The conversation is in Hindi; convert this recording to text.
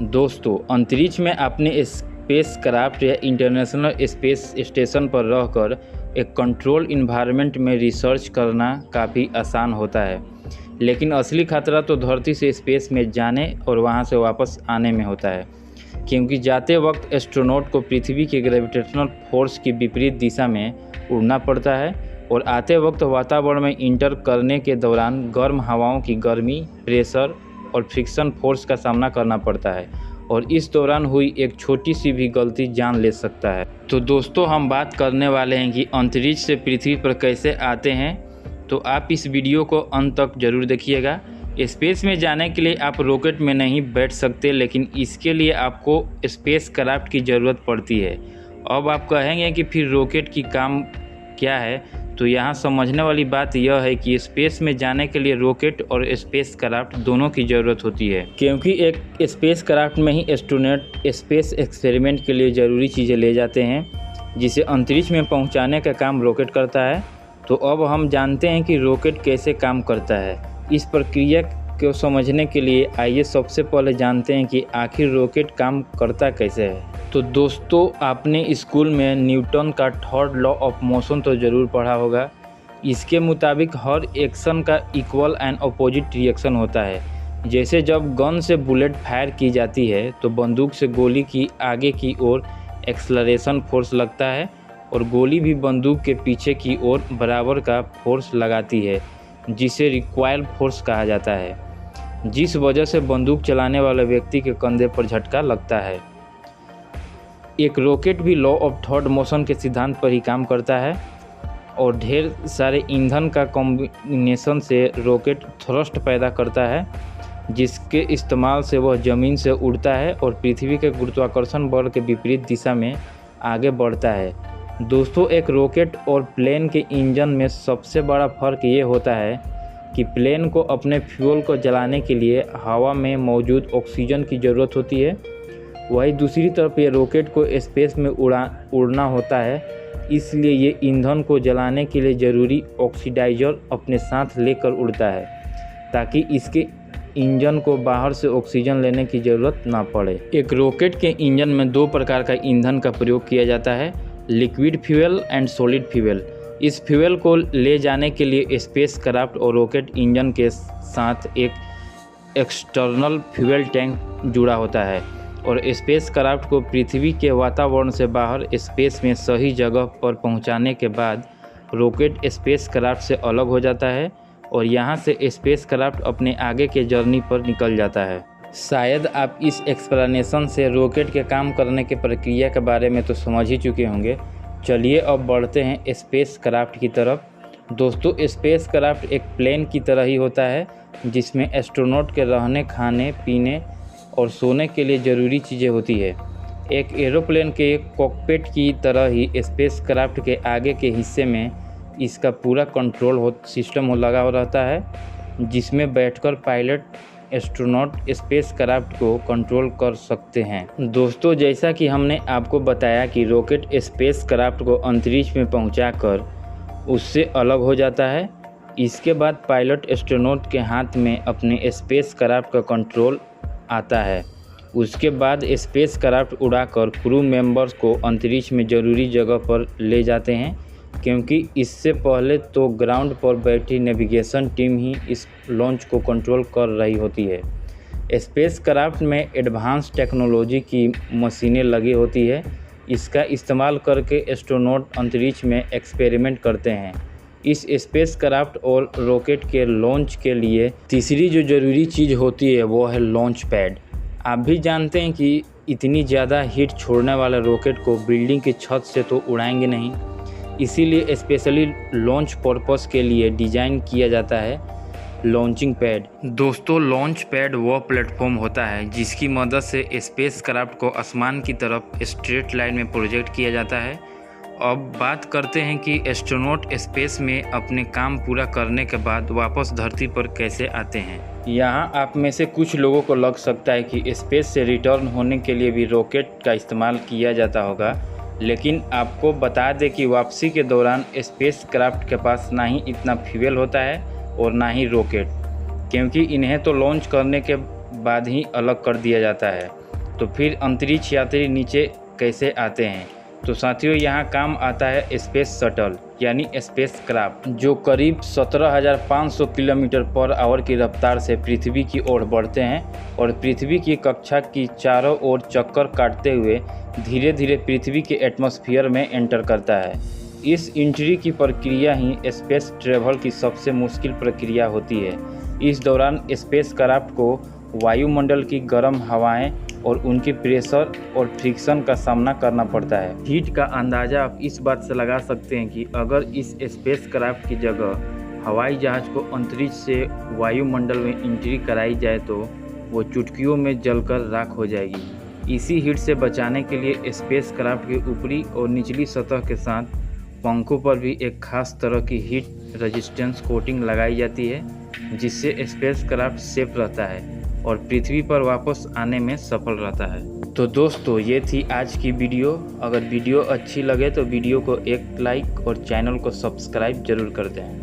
दोस्तों, अंतरिक्ष में अपने स्पेस क्राफ्ट या इंटरनेशनल स्पेस स्टेशन पर रहकर एक कंट्रोल इन्वायरमेंट में रिसर्च करना काफ़ी आसान होता है, लेकिन असली खतरा तो धरती से स्पेस में जाने और वहां से वापस आने में होता है। क्योंकि जाते वक्त एस्ट्रोनॉट को पृथ्वी के ग्रेविटेशनल फोर्स की विपरीत दिशा में उड़ना पड़ता है और आते वक्त वातावरण में इंटर करने के दौरान गर्म हवाओं की गर्मी, प्रेशर और फ्रिक्शन फोर्स का सामना करना पड़ता है और इस दौरान हुई एक छोटी सी भी गलती जान ले सकता है। तो दोस्तों, हम बात करने वाले हैं कि अंतरिक्ष से पृथ्वी पर कैसे आते हैं, तो आप इस वीडियो को अंत तक जरूर देखिएगा। स्पेस में जाने के लिए आप रॉकेट में नहीं बैठ सकते, लेकिन इसके लिए आपको स्पेस क्राफ्ट की ज़रूरत पड़ती है। अब आप कहेंगे कि फिर रॉकेट की काम क्या है, तो यहाँ समझने वाली बात यह है कि स्पेस में जाने के लिए रॉकेट और स्पेस क्राफ्ट दोनों की ज़रूरत होती है, क्योंकि एक स्पेस क्राफ्ट में ही एस्ट्रोनॉट स्पेस एक्सपेरिमेंट के लिए ज़रूरी चीज़ें ले जाते हैं, जिसे अंतरिक्ष में पहुँचाने का काम रॉकेट करता है। तो अब हम जानते हैं कि रॉकेट कैसे काम करता है। इस प्रक्रिया को समझने के लिए आइए सबसे पहले जानते हैं कि आखिर रॉकेट काम करता कैसे है। तो दोस्तों, आपने स्कूल में न्यूटन का थर्ड लॉ ऑफ मोशन तो ज़रूर पढ़ा होगा। इसके मुताबिक हर एक्शन का इक्वल एंड अपोजिट रिएक्शन होता है। जैसे जब गन से बुलेट फायर की जाती है तो बंदूक से गोली की आगे की ओर एक्सलरेशन फोर्स लगता है और गोली भी बंदूक के पीछे की ओर बराबर का फोर्स लगाती है, जिसे रिक्वायल फोर्स कहा जाता है, जिस वजह से बंदूक चलाने वाले व्यक्ति के कंधे पर झटका लगता है। एक रॉकेट भी लॉ ऑफ थर्ड मोशन के सिद्धांत पर ही काम करता है और ढेर सारे ईंधन का कॉम्बिनेशन से रॉकेट थ्रस्ट पैदा करता है, जिसके इस्तेमाल से वह ज़मीन से उड़ता है और पृथ्वी के गुरुत्वाकर्षण बल के विपरीत दिशा में आगे बढ़ता है। दोस्तों, एक रॉकेट और प्लेन के इंजन में सबसे बड़ा फ़र्क ये होता है कि प्लेन को अपने फ्यूल को जलाने के लिए हवा में मौजूद ऑक्सीजन की ज़रूरत होती है, वहीं दूसरी तरफ ये रॉकेट को स्पेस में उड़ना होता है, इसलिए ये ईंधन को जलाने के लिए ज़रूरी ऑक्सीडाइजर अपने साथ लेकर उड़ता है, ताकि इसके इंजन को बाहर से ऑक्सीजन लेने की ज़रूरत ना पड़े। एक रॉकेट के इंजन में दो प्रकार का ईंधन का प्रयोग किया जाता है, liquid fuel and solid fuel. इस फ्यूल को ले जाने के लिए स्पेस क्राफ्ट और रॉकेट इंजन के साथ एक एक्सटर्नल फ्यूल टैंक जुड़ा होता है और स्पेस क्राफ्ट को पृथ्वी के वातावरण से बाहर स्पेस में सही जगह पर पहुंचाने के बाद रॉकेट स्पेस क्राफ्ट से अलग हो जाता है और यहां से स्पेस क्राफ्ट अपने आगे के जर्नी पर निकल जाता है। शायद आप इस एक्सप्लेनेशन से रॉकेट के काम करने की प्रक्रिया के बारे में तो समझ ही चुके होंगे। चलिए अब बढ़ते हैं स्पेस क्राफ्ट की तरफ। दोस्तों, स्पेस क्राफ्ट एक प्लेन की तरह ही होता है, जिसमें एस्ट्रोनॉट के रहने, खाने, पीने और सोने के लिए ज़रूरी चीज़ें होती है। एक एरोप्लेन के कॉकपिट की तरह ही स्पेस क्राफ्ट के आगे के हिस्से में इसका पूरा कंट्रोल सिस्टम लगा रहता है, जिसमें बैठकर पायलट एस्ट्रोनॉट स्पेस क्राफ्ट को कंट्रोल कर सकते हैं। दोस्तों, जैसा कि हमने आपको बताया कि रॉकेट स्पेस क्राफ्ट को अंतरिक्ष में पहुंचाकर उससे अलग हो जाता है। इसके बाद पायलट एस्ट्रोनॉट के हाथ में अपने स्पेस क्राफ्ट का कंट्रोल आता है। उसके बाद स्पेस क्राफ्ट उड़ाकर क्रू मेंबर्स को अंतरिक्ष में ज़रूरी जगह पर ले जाते हैं, क्योंकि इससे पहले तो ग्राउंड पर बैठी नेविगेशन टीम ही इस लॉन्च को कंट्रोल कर रही होती है। स्पेस क्राफ्ट में एडवांस टेक्नोलॉजी की मशीनें लगी होती है। इसका इस्तेमाल करके एस्ट्रोनॉट अंतरिक्ष में एक्सपेरिमेंट करते हैं। इस स्पेस क्राफ्ट और रॉकेट के लॉन्च के लिए तीसरी जो ज़रूरी चीज़ होती है वो है लॉन्च पैड। आप भी जानते हैं कि इतनी ज़्यादा हीट छोड़ने वाले रॉकेट को बिल्डिंग की छत से तो उड़ाएंगे नहीं, इसीलिए स्पेशली लॉन्च पर्पस के लिए डिज़ाइन किया जाता है लॉन्चिंग पैड। दोस्तों, लॉन्च पैड वह प्लेटफॉर्म होता है जिसकी मदद से स्पेस क्राफ्ट को आसमान की तरफ स्ट्रेट लाइन में प्रोजेक्ट किया जाता है। अब बात करते हैं कि एस्ट्रोनॉट स्पेस में अपने काम पूरा करने के बाद वापस धरती पर कैसे आते हैं। यहाँ आप में से कुछ लोगों को लग सकता है कि स्पेस से रिटर्न होने के लिए भी रॉकेट का इस्तेमाल किया जाता होगा, लेकिन आपको बता दें कि वापसी के दौरान स्पेस क्राफ्ट के पास ना ही इतना फ्यूल होता है और ना ही रॉकेट, क्योंकि इन्हें तो लॉन्च करने के बाद ही अलग कर दिया जाता है। तो फिर अंतरिक्ष यात्री नीचे कैसे आते हैं? तो साथियों, यहाँ काम आता है स्पेस शटल यानी स्पेस क्राफ्ट, जो करीब 17,500 किलोमीटर पर आवर की रफ्तार से पृथ्वी की ओर बढ़ते हैं और पृथ्वी की कक्षा की चारों ओर चक्कर काटते हुए धीरे धीरे पृथ्वी के एटमॉस्फेयर में एंटर करता है। इस एंट्री की प्रक्रिया ही स्पेस ट्रैवल की सबसे मुश्किल प्रक्रिया होती है। इस दौरान स्पेस क्राफ्ट को वायुमंडल की गर्म हवाएं और उनके प्रेशर और फ्रिक्शन का सामना करना पड़ता है। हीट का अंदाज़ा आप इस बात से लगा सकते हैं कि अगर इस स्पेस क्राफ्ट की जगह हवाई जहाज़ को अंतरिक्ष से वायुमंडल में एंट्री कराई जाए तो वो चुटकियों में जलकर राख हो जाएगी। इसी हीट से बचाने के लिए स्पेस क्राफ्ट के ऊपरी और निचली सतह के साथ पंखों पर भी एक खास तरह की हीट रेजिस्टेंस कोटिंग लगाई जाती है, जिससे स्पेस क्राफ्ट सेफ रहता है और पृथ्वी पर वापस आने में सफल रहता है। तो दोस्तों, ये थी आज की वीडियो। अगर वीडियो अच्छी लगे तो वीडियो को एक लाइक और चैनल को सब्सक्राइब जरूर कर दें।